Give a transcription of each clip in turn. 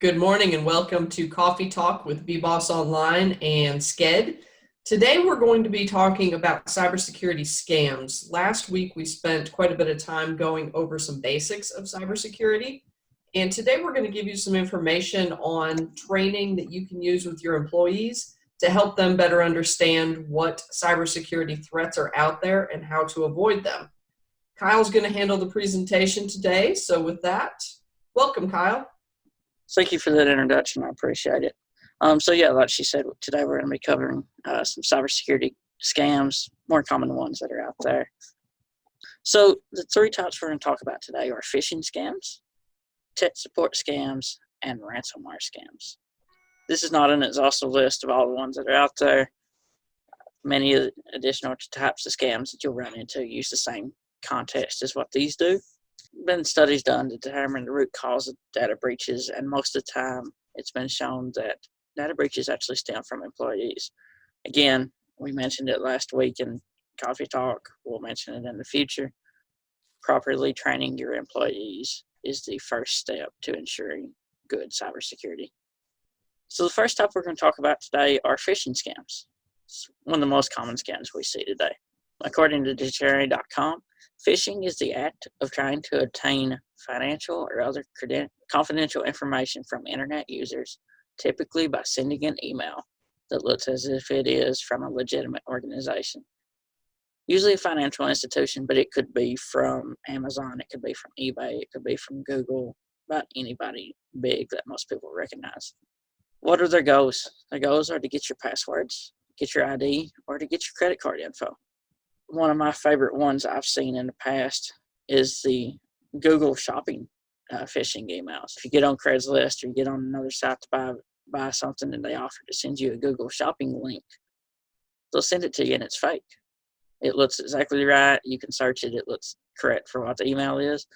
Good morning and welcome to Coffee Talk with BBoss Online and Sked. Today we're going to be talking about cybersecurity scams. Last week we spent quite a bit of time going over some basics of cybersecurity, and today we're going to give you some information on training that you can use with your employees to help them better understand what cybersecurity threats are out there and how to avoid them. Kyle's going to handle the presentation today, so with that, welcome Kyle. Thank you for that introduction. I appreciate it. Like she said, today we're going to be covering some cybersecurity scams, more common ones that are out there. So the three types we're going to talk about today are phishing scams, tech support scams, and ransomware scams. This is not an exhaustive list of all the ones that are out there. Many additional types of scams that you'll run into use the same context as what these do. Been studies done to determine the root cause of data breaches, and most of the time it's been shown that data breaches actually stem from employees. Again, we mentioned it last week in Coffee Talk. We'll mention it in the future. Properly training your employees is the first step to ensuring good cybersecurity. So the first type we're going to talk about today are phishing scams. It's one of the most common scams we see today. According to dictionary.com, phishing is the act of trying to obtain financial or other confidential information from internet users, typically by sending an email that looks as if it is from a legitimate organization. Usually a financial institution, but it could be from Amazon, it could be from eBay, it could be from Google, about anybody big that most people recognize. What are their goals? Their goals are to get your passwords, get your ID, or to get your credit card info. One of my favorite ones I've seen in the past is the Google shopping phishing emails. If you get on Craigslist or you get on another site to buy something and they offer to send you a Google shopping link, they'll send it to you and it's fake. It looks exactly right. You can search it. It looks correct for what the email is,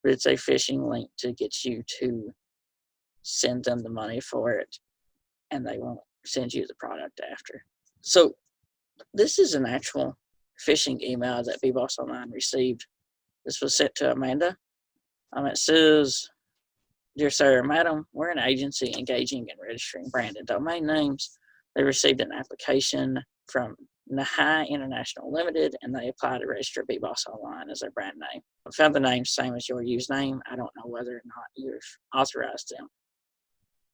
but it's a phishing link to get you to send them the money for it, and they won't send you the product after. So this is an actual phishing email that BBoss Online received. This was sent to Amanda. It says, "Dear Sir or Madam, we're an agency engaging in registering brand and domain names. They received an application from Nahai International Limited, and they applied to register BBoss Online as their brand name. I found the name same as your username. I don't know whether or not you've authorized them.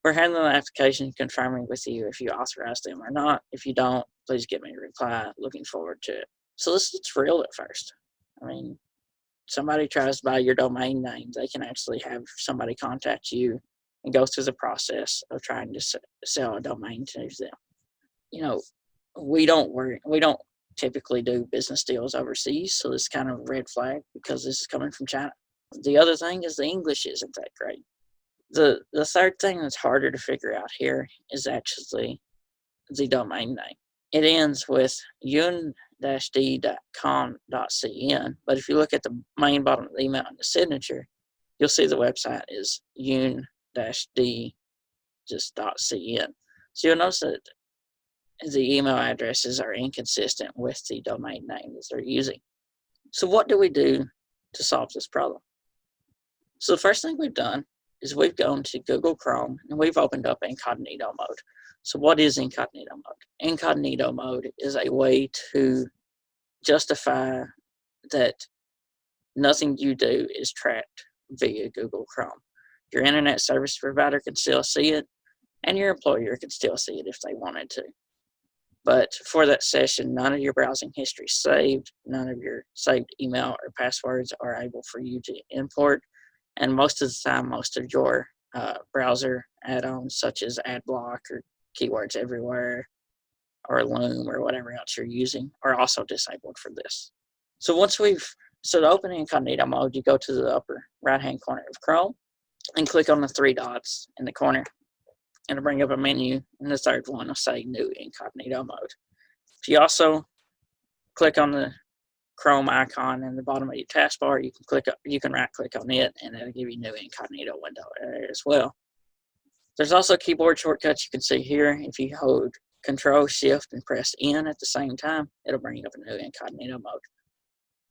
We're handling the application, confirming with you if you authorize them or not. If you don't, please give me a reply. Looking forward to it." So this is real at first. I mean, somebody tries to buy your domain name, they can actually have somebody contact you and go through the process of trying to sell a domain to them. You know, we don't typically do business deals overseas, so this is kind of a red flag because this is coming from China. The other thing is the English isn't that great. The third thing that's harder to figure out here is actually the domain name. It ends with yun-d.com.cn, but if you look at the main bottom of the email and the signature, you'll see the website is yun-d just .cn. So you'll notice that the email addresses are inconsistent with the domain name that they're using. So what do we do to solve this problem? So the first thing we've done is we've gone to Google Chrome and we've opened up Incognito Mode. So what is Incognito Mode? Incognito Mode is a way to justify that nothing you do is tracked via Google Chrome. Your internet service provider can still see it, and your employer can still see it if they wanted to. But for that session, none of your browsing history is saved, none of your saved email or passwords are able for you to import, and most of the time, most of your browser add-ons such as AdBlock or Keywords Everywhere or Loom or whatever else you're using are also disabled for this. So to open Incognito Mode, you go to the upper right-hand corner of Chrome and click on the three dots in the corner. It'll bring up a menu, and the third one will say New Incognito Mode. If you also click on the Chrome icon in the bottom of your taskbar, you can right-click on it, and it'll give you New Incognito window there as well. There's also keyboard shortcuts you can see here. If you hold Control, Shift, and press N at the same time, it'll bring up a new Incognito Mode.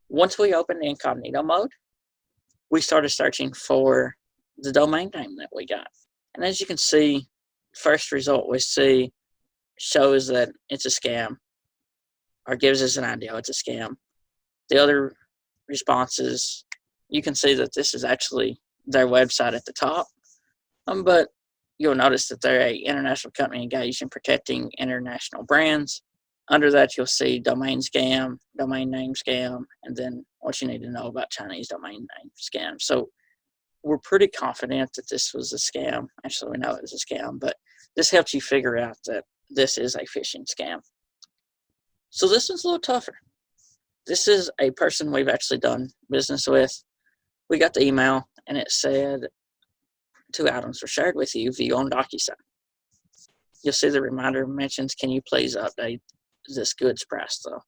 Once we open the Incognito Mode, we started searching for the domain name that we got. And as you can see, first result we see shows that it's a scam, or gives us an idea it's a scam. The other responses, you can see that this is actually their website at the top, but you'll notice that they're an international company engaged in protecting international brands. Under that, you'll see domain scam, domain name scam, and then what you need to know about Chinese domain name scam. So we're pretty confident that this was a scam. Actually, we know it was a scam, but this helps you figure out that this is a phishing scam. So this one's a little tougher. This is a person we've actually done business with. We got the email, and it said 2 items were shared with you via on DocuSign. You'll see the reminder mentions, can you please update this goods price though?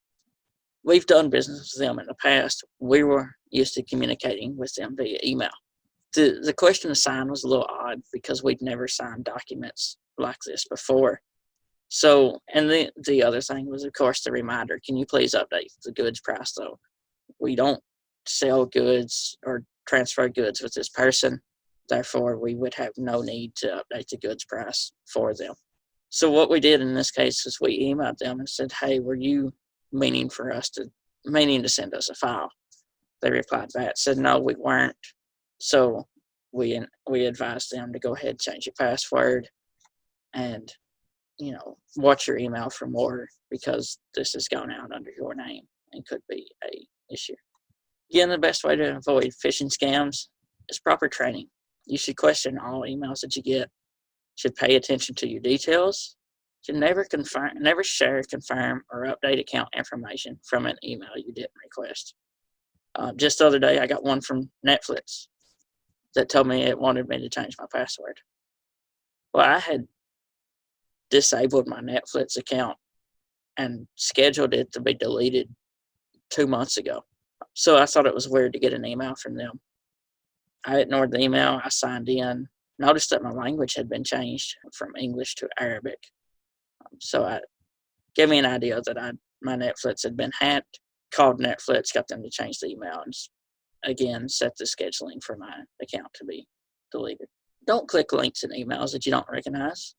We've done business with them in the past. We were used to communicating with them via email. The question to sign was a little odd because we'd never signed documents like this before. So, and the other thing was, of course, the reminder, can you please update the goods price though? We don't sell goods or transfer goods with this person. Therefore, we would have no need to update the goods price for them. So what we did in this case is we emailed them and said, hey, were you meaning to send us a file? They replied back, said, no, we weren't. So we advised them to go ahead and change your password and, watch your email for more, because this has gone out under your name and could be a issue. Again, the best way to avoid phishing scams is proper training. You should question all emails that you get. Should pay attention to your details. Should never share, confirm, or update account information from an email you didn't request. Just the other day, I got one from Netflix that told me it wanted me to change my password. Well, I had disabled my Netflix account and scheduled it to be deleted 2 months ago. So I thought it was weird to get an email from them. I ignored the email. I signed in. Noticed that my language had been changed from English to Arabic. So it gave me an idea that my Netflix had been hacked. Called Netflix, got them to change the email, and again set the scheduling for my account to be deleted. Don't click links in emails that you don't recognize.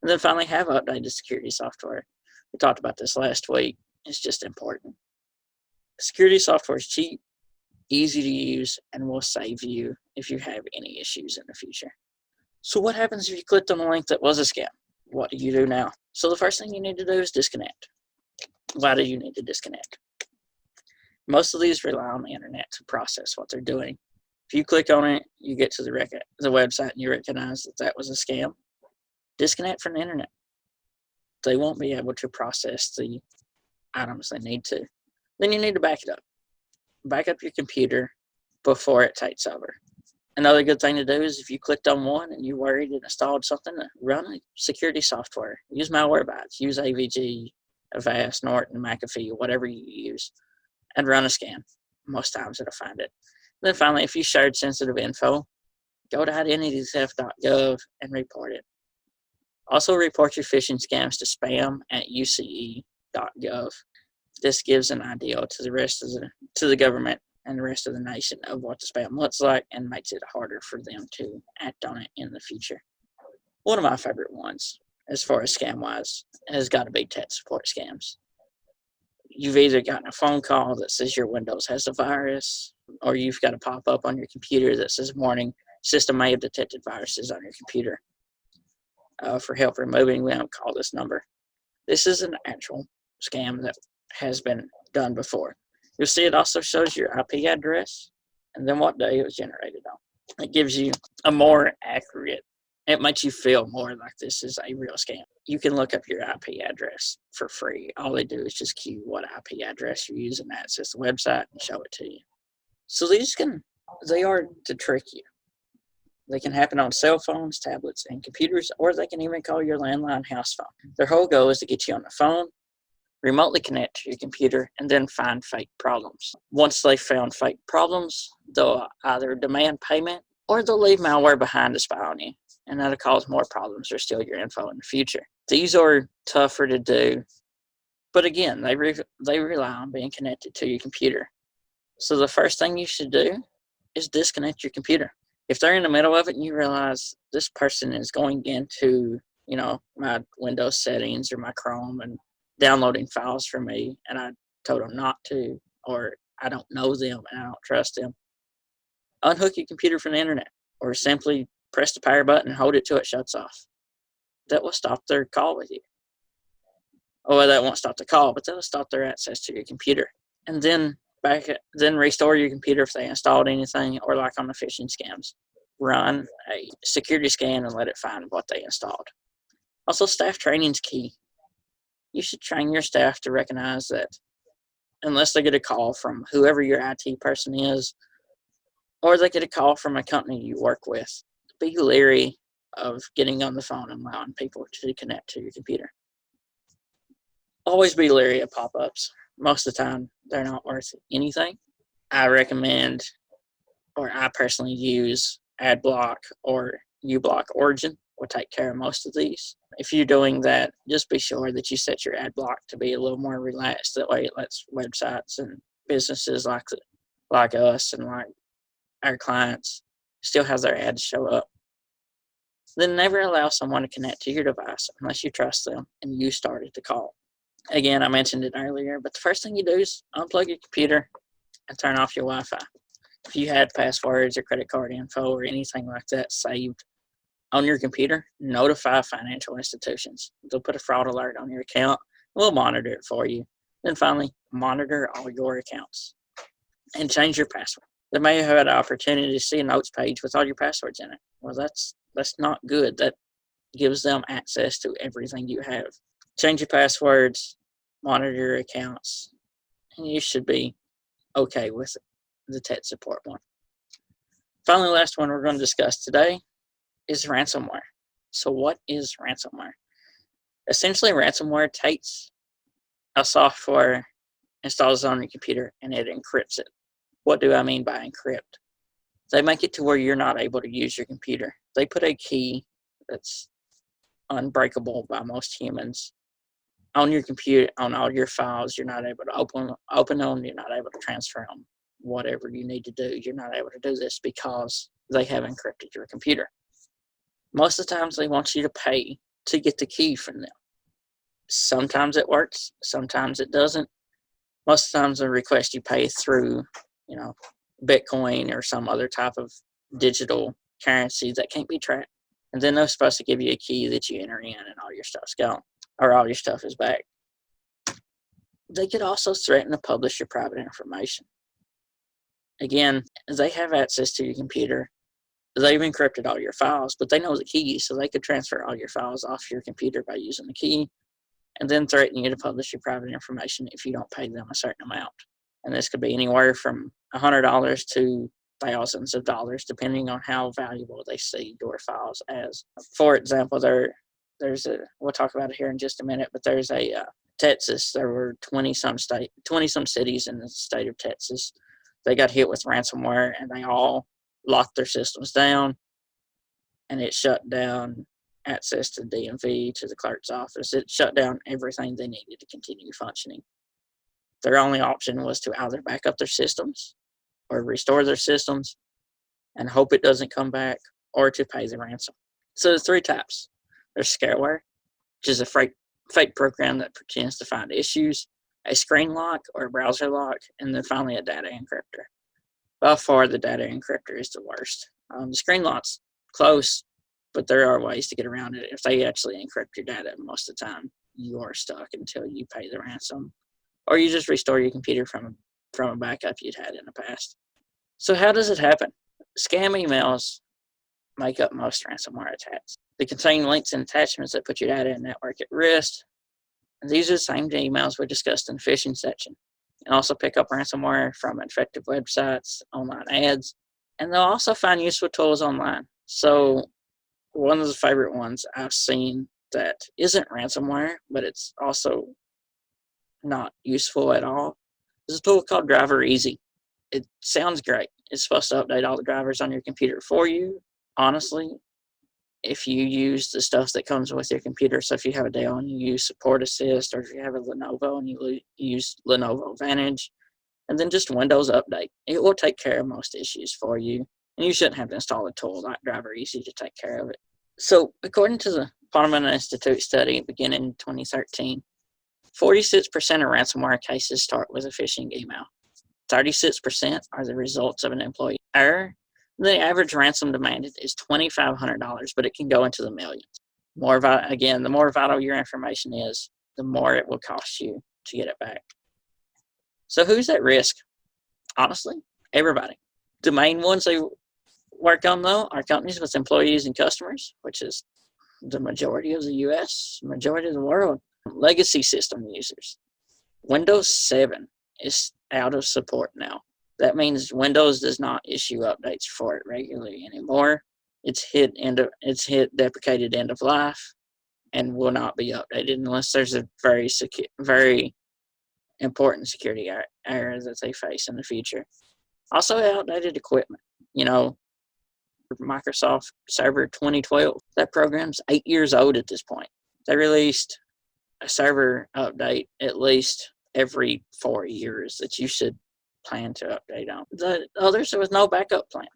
And then finally, have updated security software. We talked about this last week. It's just important. Security software is cheap, easy to use, and will save you if you have any issues in the future. So what happens if you clicked on a link that was a scam? What do you do now? So the first thing you need to do is disconnect. Why do you need to disconnect? Most of these rely on the internet to process what they're doing. If you click on it, you get to the website and you recognize that was a scam, disconnect from the internet. They won't be able to process the items they need to. Then you need to back it up. Back up your computer before it takes over. Another good thing to do is if you clicked on one and you worried and installed something, run a security software. Use Malwarebytes, use AVG, Avast, Norton, McAfee, whatever you use, and run a scan. Most times it'll find it. Then finally, if you shared sensitive info, go to identitytheft.gov and report it. Also report your phishing scams to spam@uce.gov. This gives an idea to the government and the rest of the nation of what the spam looks like and makes it harder for them to act on it in the future. One of my favorite ones, as far as scam-wise, has got to be tech support scams. You've either gotten a phone call that says your Windows has a virus, or you've got a pop-up on your computer that says, warning, system may have detected viruses on your computer. For help removing them, call this number. This is an actual scam that has been done before. You'll see it also shows your IP address and then what day it was generated on. It gives you a more accurate, it makes you feel more like this is a real scam. You can look up your IP address for free. All they do is just cue what IP address you're using, access the website, and show it to you. So they are to trick you. They can happen on cell phones, tablets, and computers, or they can even call your landline house phone. Their whole goal is to get you on the phone, remotely connect to your computer, and then find fake problems. Once they've found fake problems, they'll either demand payment or they'll leave malware behind to spy on you, and that'll cause more problems or steal your info in the future. These are tougher to do, but again, they rely on being connected to your computer. So the first thing you should do is disconnect your computer. If they're in the middle of it and you realize this person is going into, my Windows settings or my Chrome and downloading files from me, and I told them not to, or I don't know them and I don't trust them, unhook your computer from the internet, or simply press the power button and hold it till it shuts off. That will stop their call with you. Well, that won't stop the call, but that'll stop their access to your computer. And then restore your computer if they installed anything, or like on the phishing scams, run a security scan and let it find what they installed. Also, staff training is key. You should train your staff to recognize that unless they get a call from whoever your IT person is, or they get a call from a company you work with, be leery of getting on the phone and allowing people to connect to your computer. Always be leery of pop-ups. Most of the time, they're not worth anything. I recommend, or I personally use, AdBlock or uBlock Origin will take care of most of these. If you're doing that, just be sure that you set your AdBlock to be a little more relaxed. That way it lets websites and businesses like us and like our clients still have their ads show up. Then never allow someone to connect to your device unless you trust them and you started the call. Again, I mentioned it earlier, but the first thing you do is unplug your computer and turn off your Wi-Fi. If you had passwords or credit card info or anything like that saved on your computer, notify financial institutions. They'll put a fraud alert on your account. We'll monitor it for you. Then finally, monitor all your accounts and change your password. They may have had an opportunity to see a notes page with all your passwords in it. Well, that's not good. That gives them access to everything you have. Change your passwords, monitor your accounts, and you should be okay with the tech support one. Finally, last one we're going to discuss today is ransomware. So what is ransomware? Essentially, ransomware takes a software, installs it on your computer, and it encrypts it. What do I mean by encrypt? They make it to where you're not able to use your computer. They put a key that's unbreakable by most humans on your computer, on all your files. You're not able to open them. You're not able to transfer them. Whatever you need to do, you're not able to do this because they have encrypted your computer. Most of the times they want you to pay to get the key from them. Sometimes it works, sometimes it doesn't. Most of the times they request you pay through, Bitcoin or some other type of digital currency that can't be tracked. And then they're supposed to give you a key that you enter in and all your stuff's gone, or all your stuff is back. They could also threaten to publish your private information. Again, they have access to your computer. They've encrypted all your files, but they know the key, so they could transfer all your files off your computer by using the key and then threaten you to publish your private information if you don't pay them a certain amount. And this could be anywhere from $100 to thousands of dollars, depending on how valuable they see your files as. For example, we'll talk about it here in just a minute, but there's a Texas. There were 20-some cities in the state of Texas. They got hit with ransomware, and they all locked their systems down, and it shut down access to DMV, to the clerk's office. It shut down everything they needed to continue functioning. Their only option was to either back up their systems or restore their systems and hope it doesn't come back, or to pay the ransom. So there's three types. There's scareware, which is a fake program that pretends to find issues, a screen lock or a browser lock, and then finally a data encryptor. By far, the data encryptor is the worst. The screen lock's close, but there are ways to get around it. If they actually encrypt your data, most of the time you are stuck until you pay the ransom, or you just restore your computer from a backup you'd had in the past. So how does it happen? Scam emails make up most ransomware attacks. They contain links and attachments that put your data and network at risk. And these are the same emails we discussed in the phishing section. And also pick up ransomware from infected websites, online ads, and they'll also find useful tools online. So one of the favorite ones I've seen that isn't ransomware, but it's also not useful at all, is a tool called Driver Easy. It sounds great. It's supposed to update all the drivers on your computer for you. Honestly, if you use the stuff that comes with your computer, so if you have a Dell and you use Support Assist, or if you have a Lenovo and you use Lenovo Vantage, and then just Windows Update, it will take care of most issues for you. And you shouldn't have to install a tool like Driver Easy to take care of it. So according to the Parliament Institute study beginning in 2013, 46% of ransomware cases start with a phishing email. 36% are the results of an employee error. The average ransom demanded is $2,500, but it can go into the millions. Again, the more vital your information is, the more it will cost you to get it back. So who's at risk? Honestly, everybody. The main ones they work on, though, are companies with employees and customers, which is the majority of the U.S., majority of the world. Legacy system users. Windows 7 is out of support now. That means Windows does not issue updates for it regularly anymore. It's hit deprecated end of life and will not be updated unless there's a very important security error that they face in the future. Also, outdated equipment. Microsoft Server 2012. That program's 8 years old at this point. They released a server update at least every 4 years that you should plan to update on. The others, there was no backup plan.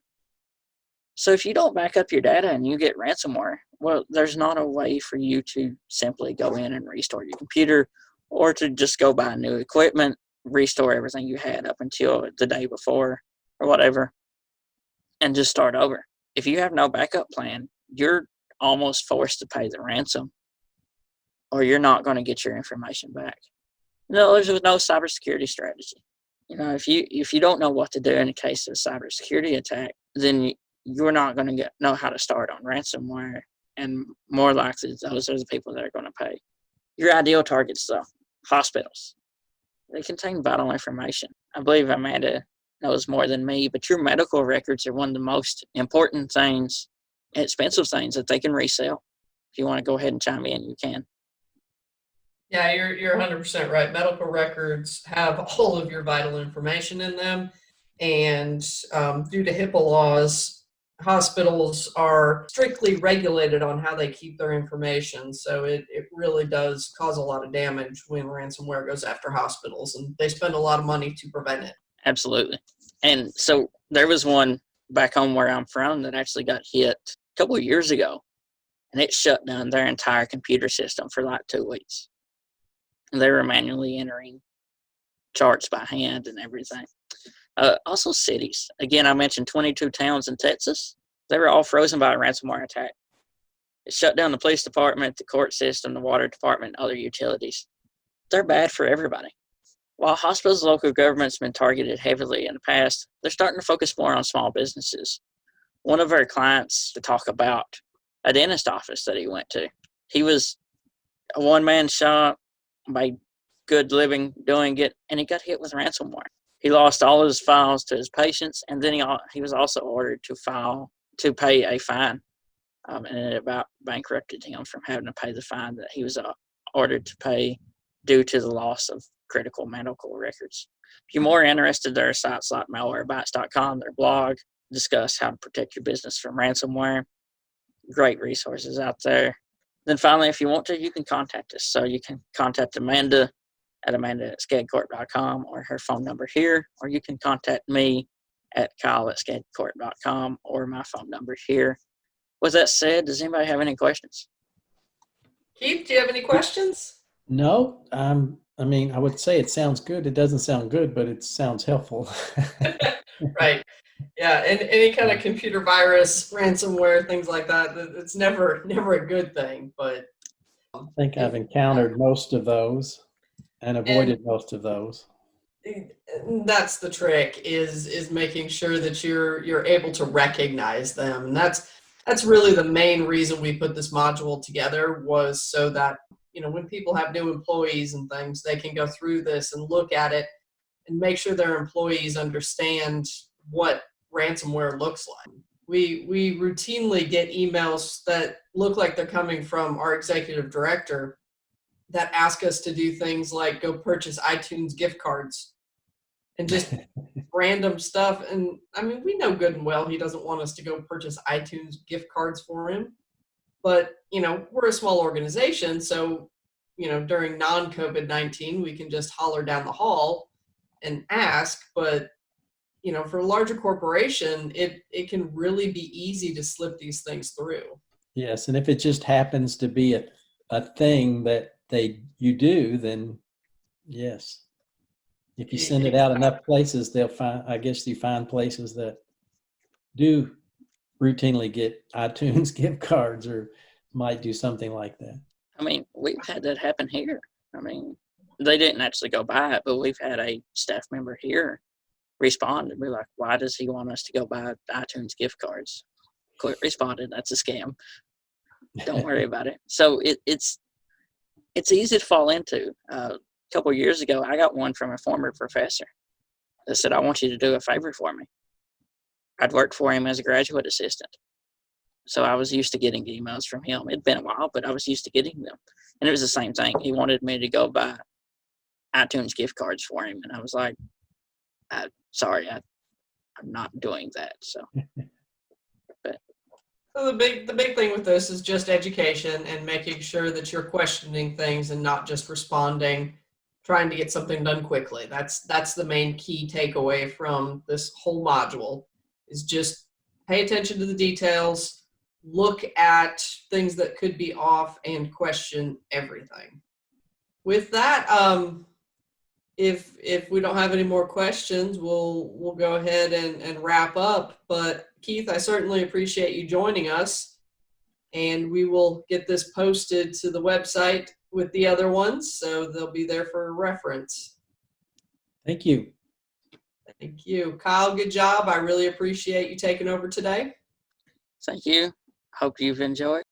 So if you don't back up your data and you get ransomware, well, there's not a way for you to simply go in and restore your computer or to just go buy new equipment, restore everything you had up until the day before or whatever, and just start over. If you have no backup plan, you're almost forced to pay the ransom or you're not going to get your information back. There's no cybersecurity strategy. If you don't know what to do in the case of a cybersecurity attack, then you're not going to know how to start on ransomware, and more likely those are the people that are going to pay. Your ideal targets, though, hospitals. They contain vital information. I believe Amanda knows more than me, but your medical records are one of the most important things, expensive things that they can resell. If you want to go ahead and chime in, you can. Yeah, you're 100% right. Medical records have all of your vital information in them, and due to HIPAA laws, hospitals are strictly regulated on how they keep their information. So it really does cause a lot of damage when ransomware goes after hospitals, and they spend a lot of money to prevent it. Absolutely. And so there was one back home where I'm from that actually got hit a couple of years ago, and it shut down their entire computer system for like 2 weeks. And they were manually entering charts by hand and everything. Also cities. Again, I mentioned 22 towns in Texas. They were all frozen by a ransomware attack. It shut down the police department, the court system, the water department, other utilities. They're bad for everybody. While hospitals and local governments have been targeted heavily in the past, they're starting to focus more on small businesses. One of our clients to talk about a dentist office that he went to. He was a one-man shop, made good living doing it, and he got hit with ransomware. He lost all his files to his patients, and then he was also ordered to pay a fine, and it about bankrupted him from having to pay the fine that he was ordered to pay due to the loss of critical medical records. If you're more interested, there are sites like malwarebytes.com, their blog, discuss how to protect your business from ransomware. Great resources out there. Then finally, if you want to, you can contact us. So you can contact Amanda at amanda@skegcorp.com or her phone number here, or you can contact me at kyle@skegcorp.com or my phone number here. With that said, does anybody have any questions? Keith, do you have any questions? No, I mean, I would say it sounds good. It doesn't sound good, but it sounds helpful. Right. Yeah, and any kind of computer virus, ransomware, things like that, it's never a good thing. But I think I've encountered most of those and avoided most of those. That's the trick is making sure that you're able to recognize them, and that's really the main reason we put this module together, was so that when people have new employees and things, they can go through this and look at it and make sure their employees understand what ransomware looks like. We routinely get emails that look like they're coming from our executive director that ask us to do things like go purchase iTunes gift cards and just random stuff. And I mean, we know good and well he doesn't want us to go purchase iTunes gift cards for him. But, we're a small organization, so, during non-COVID-19, we can just holler down the hall and ask. But, you know, for a larger corporation, it can really be easy to slip these things through. Yes, and if it just happens to be a thing that you do, then yes. If you send it out enough places, they'll find, I guess you find places that do routinely get iTunes gift cards or might do something like that. I mean, we've had that happen here. I mean, they didn't actually go buy it, but we've had a staff member here respond and be like, why does he want us to go buy iTunes gift cards? Quick responded, that's a scam. Don't worry about it. So it's easy to fall into. A couple of years ago, I got one from a former professor that said, I want you to do a favor for me. I'd worked for him as a graduate assistant. So I was used to getting emails from him. It'd been a while, but I was used to getting them. And it was the same thing. He wanted me to go buy iTunes gift cards for him. And I was like, sorry, I'm not doing that. So, So the big thing with this is just education and making sure that you're questioning things and not just responding, trying to get something done quickly. That's the main key takeaway from this whole module, is just pay attention to the details, look at things that could be off, and question everything. With that, if we don't have any more questions, we'll go ahead and wrap up. But Keith, I certainly appreciate you joining us, and we will get this posted to the website with the other ones, so they'll be there for reference. Thank you. Thank you. Kyle, good job. I really appreciate you taking over today. thank you. Hope you've enjoyed.